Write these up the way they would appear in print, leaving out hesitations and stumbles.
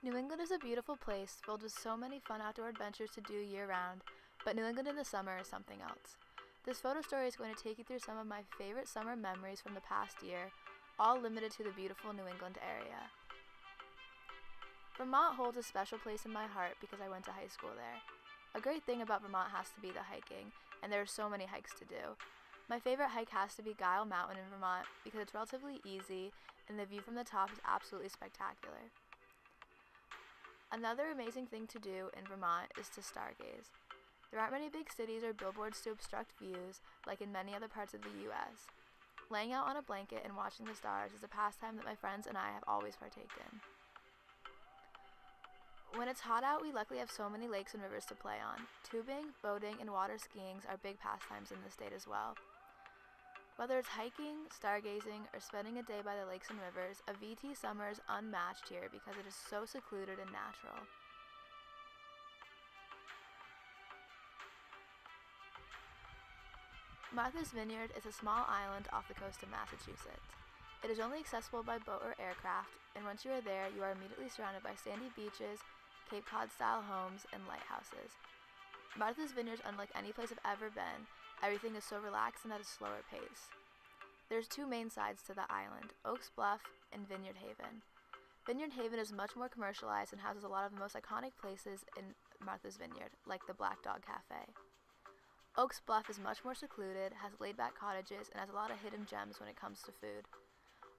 New England is a beautiful place filled with so many fun outdoor adventures to do year-round, but New England in the summer is something else. This photo story is going to take you through some of my favorite summer memories from the past year, all limited to the beautiful New England area. Vermont holds a special place in my heart because I went to high school there. A great thing about Vermont has to be the hiking, and there are so many hikes to do. My favorite hike has to be Guile Mountain in Vermont because it's relatively easy and the view from the top is absolutely spectacular. Another amazing thing to do in Vermont is to stargaze. There aren't many big cities or billboards to obstruct views like in many other parts of the U.S. Laying out on a blanket and watching the stars is a pastime that my friends and I have always partaken. When it's hot out, we luckily have so many lakes and rivers to play on. Tubing, boating, and water skiing are big pastimes in the state as well. Whether it's hiking, stargazing, or spending a day by the lakes and rivers, a VT summer is unmatched here because it is so secluded and natural. Martha's Vineyard is a small island off the coast of Massachusetts. It is only accessible by boat or aircraft, and once you are there, you are immediately surrounded by sandy beaches, Cape Cod-style homes, and lighthouses. Martha's Vineyard is unlike any place I've ever been. Everything is so relaxed and at a slower pace. There's two main sides to the island, Oaks Bluff and Vineyard Haven. Vineyard Haven is much more commercialized and houses a lot of the most iconic places in Martha's Vineyard, like the Black Dog Cafe. Oaks Bluff is much more secluded, has laid-back cottages, and has a lot of hidden gems when it comes to food.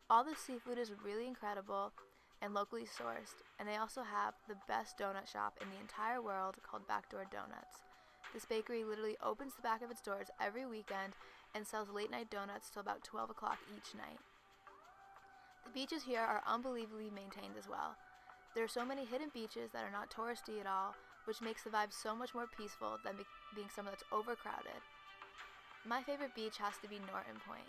All the seafood is really incredible and locally sourced, and they also have the best donut shop in the entire world called Backdoor Donuts. This bakery literally opens the back of its doors every weekend and sells late-night donuts till about 12 o'clock each night. The beaches here are unbelievably maintained as well. There are so many hidden beaches that are not touristy at all, which makes the vibe so much more peaceful than being somewhere that's overcrowded. My favorite beach has to be Norton Point.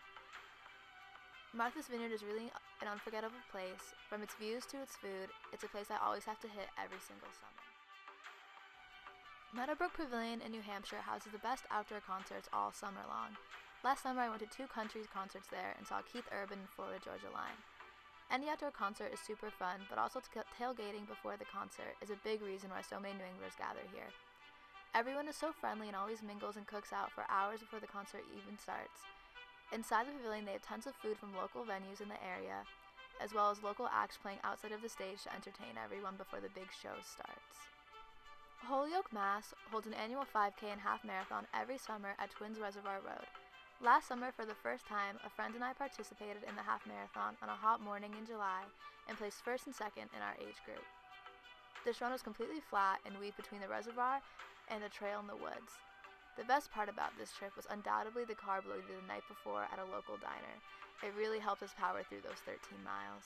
Martha's Vineyard is really an unforgettable place. From its views to its food, it's a place I always have to hit every single summer. Meadowbrook Pavilion in New Hampshire houses the best outdoor concerts all summer long. Last summer I went to 2 country concerts there and saw Keith Urban and Florida Georgia Line. Any outdoor concert is super fun, but also tailgating before the concert is a big reason why so many New Englanders gather here. Everyone is so friendly and always mingles and cooks out for hours before the concert even starts. Inside the pavilion they have tons of food from local venues in the area, as well as local acts playing outside of the stage to entertain everyone before the big show starts. Holyoke, Mass. Holds an annual 5K and half marathon every summer at Twins Reservoir Road. Last summer, for the first time, a friend and I participated in the half marathon on a hot morning in July and placed first and second in our age group. This run was completely flat and weaved between the reservoir and the trail in the woods. The best part about this trip was undoubtedly the carb load we did the night before at a local diner. It really helped us power through those 13 miles.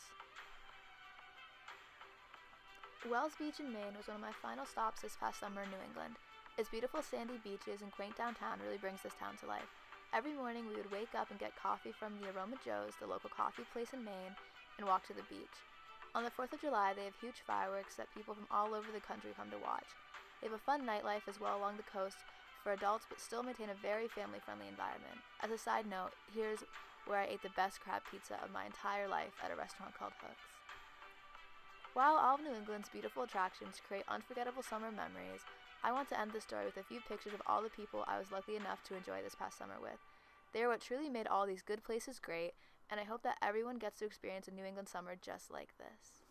Wells Beach in Maine was one of my final stops this past summer in New England. Its beautiful sandy beaches and quaint downtown really brings this town to life. Every morning we would wake up and get coffee from the Aroma Joe's, the local coffee place in Maine, and walk to the beach. On the 4th of July they have huge fireworks that people from all over the country come to watch. They have a fun nightlife as well along the coast for adults but still maintain a very family-friendly environment. As a side note, here's where I ate the best crab pizza of my entire life at a restaurant called Hook's. While all of New England's beautiful attractions create unforgettable summer memories, I want to end this story with a few pictures of all the people I was lucky enough to enjoy this past summer with. They are what truly made all these good places great, and I hope that everyone gets to experience a New England summer just like this.